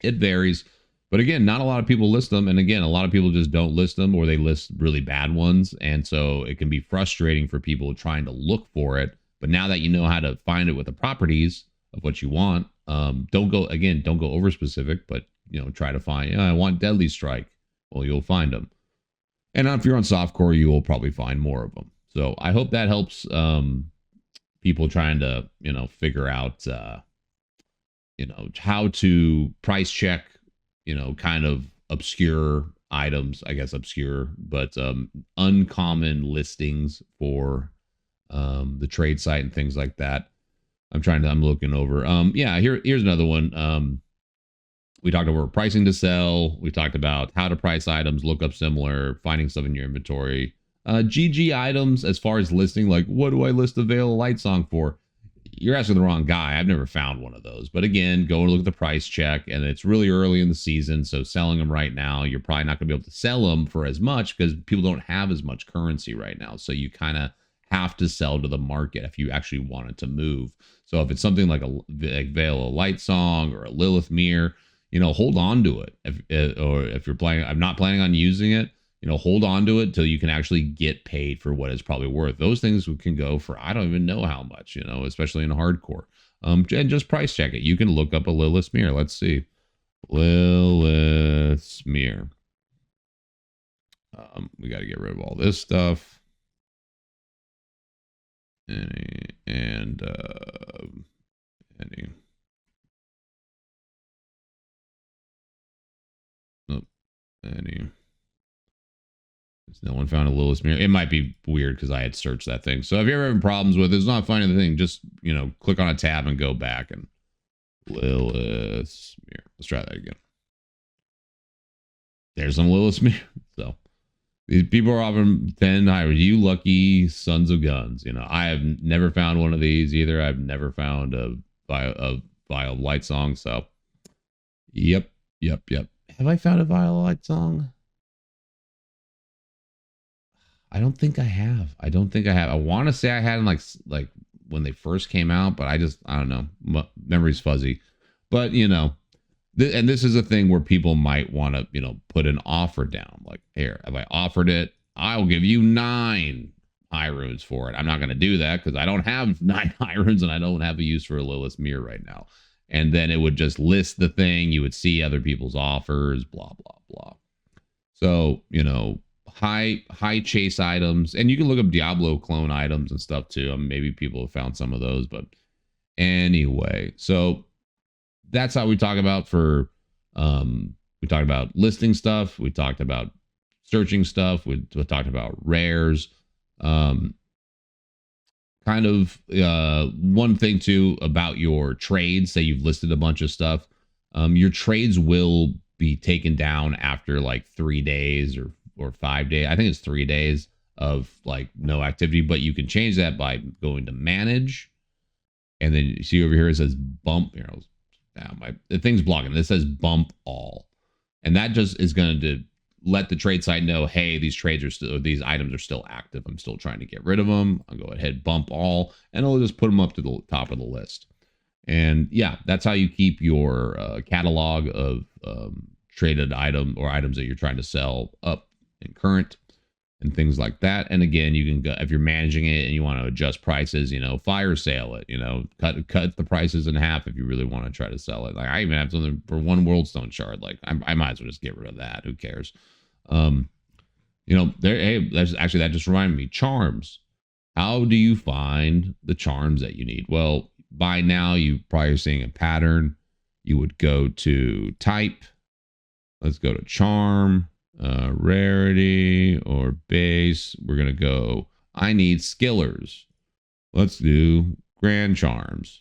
it varies. But again, not a lot of people list them. And again, a lot of people just don't list them, or they list really bad ones. And so it can be frustrating for people trying to look for it. But now that you know how to find it with the properties of what you want, don't go over specific, but try to find, I want deadly strike. Well, you'll find them. And if you're on softcore, you will probably find more of them. So I hope that helps people trying to, figure out, how to price check, kind of obscure items, I guess obscure, but uncommon listings for the trade site and things like that. I'm looking over. Yeah, here's another one. We talked about pricing to sell. We talked about how to price items, look up similar, finding stuff in your inventory. GG items, as far as listing, like what do I list a Veil of Light Song for? You're asking the wrong guy. I've never found one of those. But again, go and look at the price check, and it's really early in the season, so selling them right now, you're probably not going to be able to sell them for as much because people don't have as much currency right now. So you kind of have to sell to the market if you actually want it to move. So if it's something like Veil of Light Song or a Lilith Mirror, hold on to it. If you're planning, I'm not planning on using it, hold on to it till you can actually get paid for what it's probably worth. Those things can go for, I don't even know how much, especially in hardcore. And just price check it. You can look up a Lilith Mirror. Let's see. Lilith Mirror. We got to get rid of all this stuff. Any. Has no one found a Lilith Mirror? It might be weird because I had searched that thing. So if you're ever having problems with it, it's not finding the thing, just, click on a tab and go back and Lilith Mirror. Let's try that again. There's some Lilith Mirror. So these people are offering 10 higher. You lucky sons of guns. I have never found one of these either. I've never found a Vial Light Song. So, yep. Have I found a Vial Light Song? I don't think I have. I want to say I had them like when they first came out, but I don't know. Memory's fuzzy. But, and this is a thing where people might want to, put an offer down. Like, here, if I offered it, I'll give you 9 high runes for it. I'm not going to do that because I don't have 9 high runes and I don't have a use for a Lilith Mirror right now. and then it would just list the thing. You would see other people's offers, blah, blah, blah. So, high chase items, and you can look up Diablo clone items and stuff too. Maybe people have found some of those, but anyway, so that's how we talk about we talked about listing stuff. We talked about searching stuff. We talked about rares. Kind of one thing too about your trades. Say you've listed a bunch of stuff. Your trades will be taken down after like 3 days or 5 days. I think it's 3 days of like no activity, but you can change that by going to manage. And then you see over here, it says bump. The thing's blocking. This says bump all. And that just is going to let the trade site know, hey, these these items are still active. I'm still trying to get rid of them. I'll go ahead, bump all, and it'll just put them up to the top of the list. And yeah, that's how you keep your catalog of traded item or items that you're trying to sell up and current and things like that. And again, you can go, if you're managing it and you want to adjust prices, fire sale it, cut the prices in half if you really want to try to sell it. Like I even have something for one Worldstone shard. Like I might as well just get rid of that. Who cares? That just reminded me, charms. How do you find the charms that you need? Well, by now you probably are seeing a pattern. You would go to type. Let's go to charm. Rarity or base. We're going to go, I need skillers. Let's do grand charms.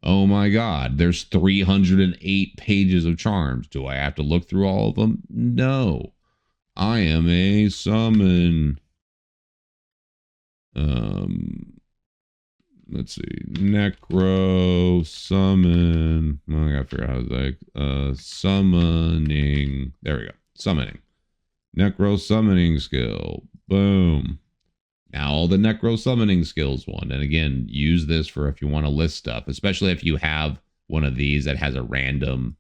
Oh my God, there's 308 pages of charms. Do I have to look through all of them? No. I am a summon. Let's see. Necro summon. Well, I gotta figure out how to summoning. There we go. Summoning. Necro summoning skill. Boom. Now all the necro summoning skills one. And again, use this for if you want to list stuff, especially if you have one of these that has a random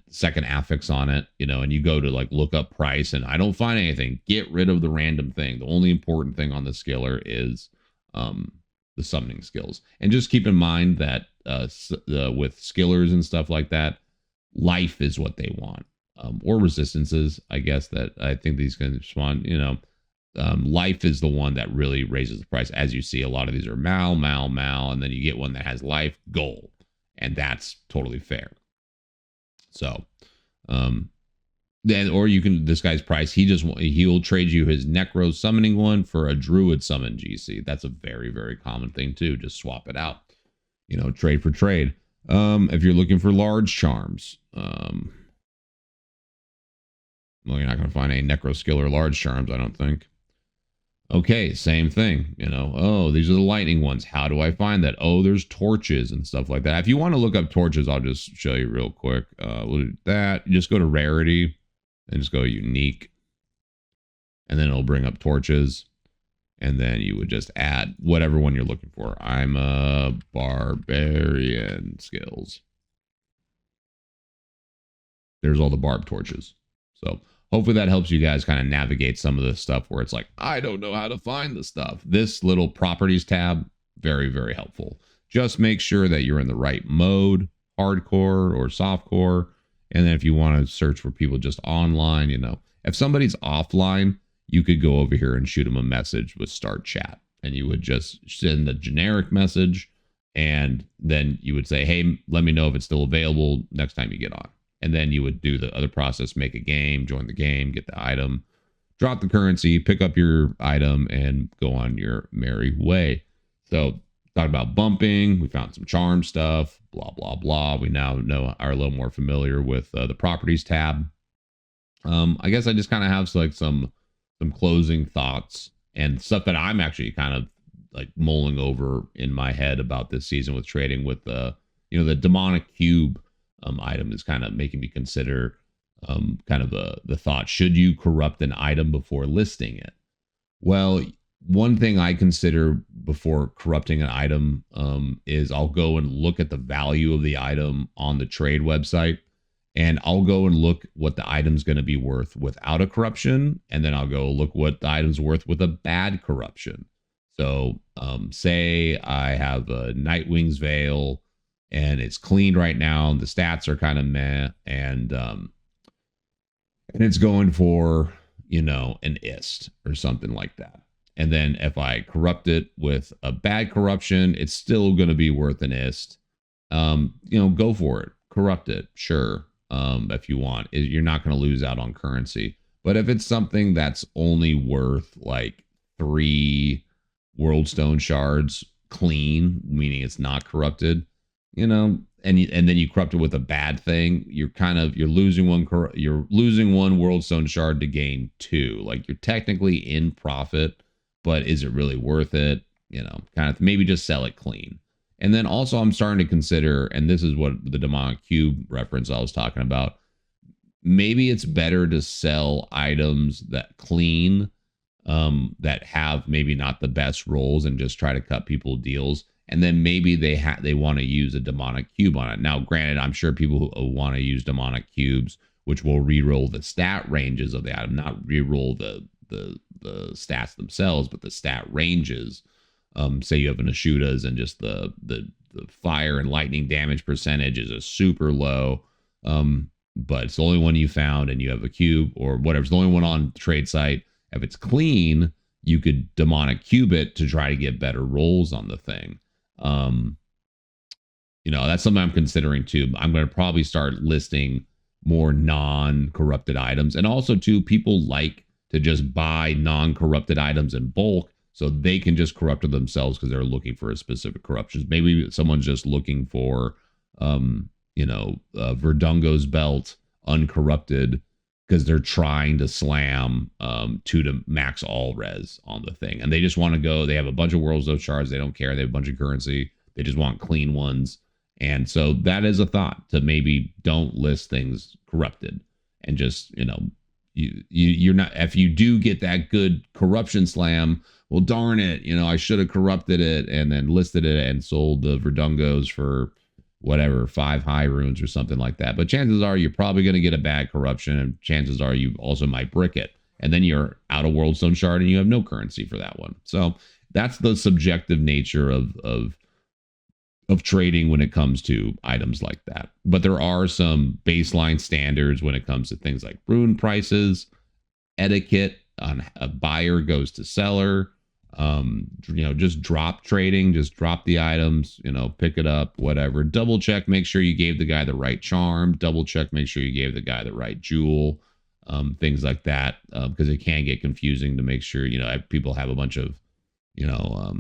second affix on it, and you go to like look up price and I don't find anything. Get rid of the random thing. The only important thing on the skiller is the summoning skills. And just keep in mind that with skillers and stuff like that, life is what they want. Or resistances, I guess, that I think these can spawn, life is the one that really raises the price. As you see, a lot of these are mal, and then you get one that has life, gold. And that's totally fair. So, then, or you can, this guy's price, he'll trade you his necro summoning one for a druid summon GC. That's a very, very common thing too. Just swap it out, trade for trade. If you're looking for large charms, well, you're not going to find any necro skiller large charms, I don't think. Okay, same thing. Oh, these are the lightning ones. How do I find that? Oh, there's torches and stuff like that. If you want to look up torches, I'll just show you real quick. We'll do that. You just go to rarity and just go unique. And then it'll bring up torches. And then you would just add whatever one you're looking for. I'm a barbarian skills. There's all the barb torches. So hopefully that helps you guys kind of navigate some of the stuff where it's like, I don't know how to find the stuff. This little properties tab, very, very helpful. Just make sure that you're in the right mode, hardcore or softcore. And then if you want to search for people just online, if somebody's offline, you could go over here and shoot them a message with start chat. And you would just send a generic message. And then you would say, hey, let me know if it's still available next time you get on. And then you would do the other process, make a game, join the game, get the item, drop the currency, pick up your item, and go on your merry way. So talk about bumping. We found some charm stuff, blah, blah, blah. We now are a little more familiar with the properties tab. I guess I just kind of have like some closing thoughts and stuff that I'm actually kind of like mulling over in my head about this season with trading with the demonic cube item is kind of making me consider kind of the thought, should you corrupt an item before listing it? Well, one thing I consider before corrupting an item is I'll go and look at the value of the item on the trade website, and I'll go and look what the item's going to be worth without a corruption, and then I'll go look what the item's worth with a bad corruption. So say I have a Nightwing's Veil and it's clean right now. The stats are kind of meh, and it's going for, you know, an ist or something like that. And then if I corrupt it with a bad corruption, it's still going to be worth an ist. You know, go for it. Corrupt it. Sure. If you want, you're not going to lose out on currency. But if it's something that's only worth like 3 world stone shards clean, meaning it's not corrupted, you know, and then you corrupt it with a bad thing, you're losing one world stone shard to gain 2. Like, you're technically in profit, but is it really worth it? You know, kind of maybe just sell it clean. And then also I'm starting to consider, and this is what the demonic cube reference I was talking about, maybe it's better to sell items that clean, that have maybe not the best rolls, and just try to cut people deals. And then maybe they want to use a demonic cube on it. Now, granted, I'm sure people who want to use demonic cubes, which will re-roll the stat ranges of the item, not re-roll the stats themselves, but the stat ranges. Say you have an Ashudas and just the fire and lightning damage percentage is a super low, but it's the only one you found, and you have a cube or whatever. It's the only one on the trade site. If it's clean, you could demonic cube it to try to get better rolls on the thing. You know, that's something I'm considering too. I'm going to probably start listing more non-corrupted items. And also too, people like to just buy non-corrupted items in bulk, so they can just corrupt it themselves because they're looking for a specific corruptions. Maybe someone's just looking for, you know, Verdungo's belt uncorrupted because they're trying to slam 2 to max all res on the thing. And they just want to go, they have a bunch of Worlds of Shards. They don't care. They have a bunch of currency. They just want clean ones. And so that is a thought, to maybe don't list things corrupted, and just, you know, you're not, if you do get that good corruption slam, well, darn it, you know, I should have corrupted it and then listed it and sold the Verdungos for whatever, 5 high runes or something like that. But chances are you're probably going to get a bad corruption, and chances are you also might brick it, and then you're out of World Stone Shard and you have no currency for that one. So that's the subjective nature of trading when it comes to items like that. But there are some baseline standards when it comes to things like rune prices, etiquette on a buyer goes to seller. You know, just drop trading, just drop the items, you know, pick it up, whatever. Double check, make sure you gave the guy the right charm. Double check, make sure you gave the guy the right jewel. Things like that, because it can get confusing to make sure, you know, people have a bunch of, you know,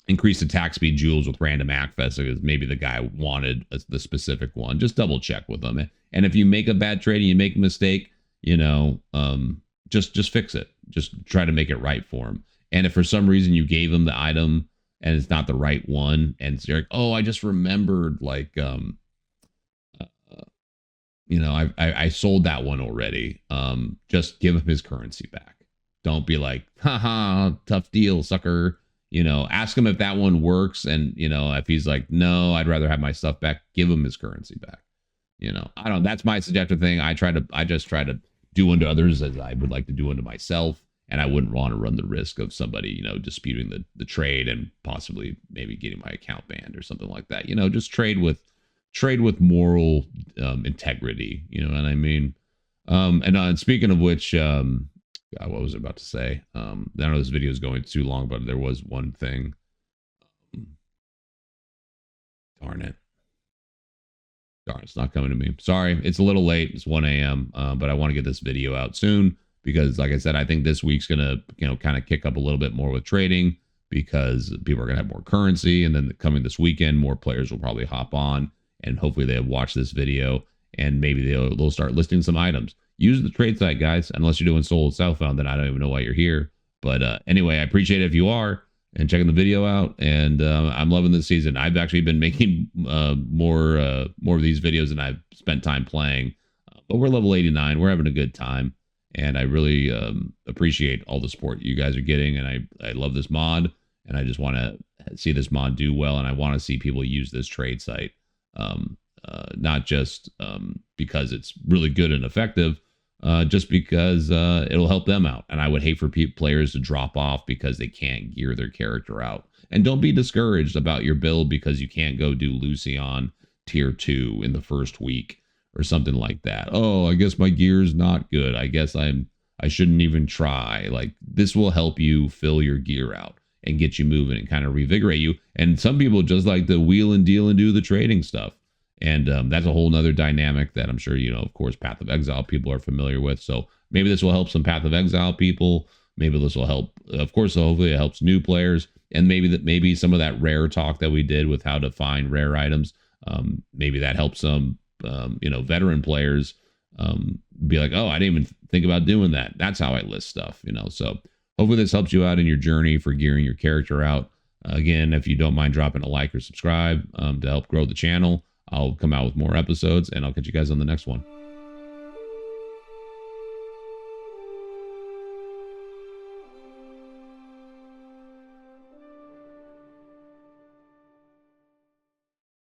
increased attack speed jewels with random access because maybe the guy wanted the specific one. Just double check with them. And if you make a bad trade and you make a mistake, you know, just fix it. Just try to make it right for him. And if for some reason you gave him the item and it's not the right one, and you're like, oh, I just remembered, like, you know, I sold that one already. Just give him his currency back. Don't be like, haha, tough deal, sucker. You know, ask him if that one works. And, you know, if he's like, no, I'd rather have my stuff back, give him his currency back. You know, I don't, that's my subjective thing. I just try to do unto others as I would like to do unto myself. And I wouldn't want to run the risk of somebody, you know, disputing the trade and possibly maybe getting my account banned or something like that. You know, just trade with moral integrity. You know what I mean? And speaking of which, God, what was I about to say? I know this video is going too long, but there was one thing. Darn it. Darn, it's not coming to me. Sorry, it's a little late. It's 1 a.m. But I want to get this video out soon because, like I said, I think this week's going to, you know, kind of kick up a little bit more with trading because people are going to have more currency. And then coming this weekend, more players will probably hop on and hopefully they have watched this video and maybe they'll start listing some items. Use the trade site, guys. Unless you're doing Soul Southbound, then I don't even know why you're here. But anyway, I appreciate it if you are and checking the video out. And I'm loving this season. I've actually been making more of these videos than I've spent time playing. But we're level 89. We're having a good time. And I really appreciate all the support you guys are getting. And I love this mod. And I just want to see this mod do well. And I want to see people use this trade site. Not just because it's really good and effective, just because it'll help them out. And I would hate for players to drop off because they can't gear their character out. And don't be discouraged about your build because you can't go do Lucian tier 2 in the first week or something like that. Oh, I guess my gear's not good. I guess I shouldn't even try. Like, this will help you fill your gear out and get you moving and kind of revigorate you. And some people just like to wheel and deal and do the trading stuff. And that's a whole nother dynamic that I'm sure, of course, Path of Exile people are familiar with. So maybe this will help some Path of Exile people. Maybe this will help, of course, hopefully it helps new players. And maybe some of that rare talk that we did with how to find rare items, maybe that helps some, veteran players be like, oh, I didn't even think about doing that. That's how I list stuff, So hopefully this helps you out in your journey for gearing your character out. Again, if you don't mind dropping a like or subscribe to help grow the channel, I'll come out with more episodes, and I'll catch you guys on the next one.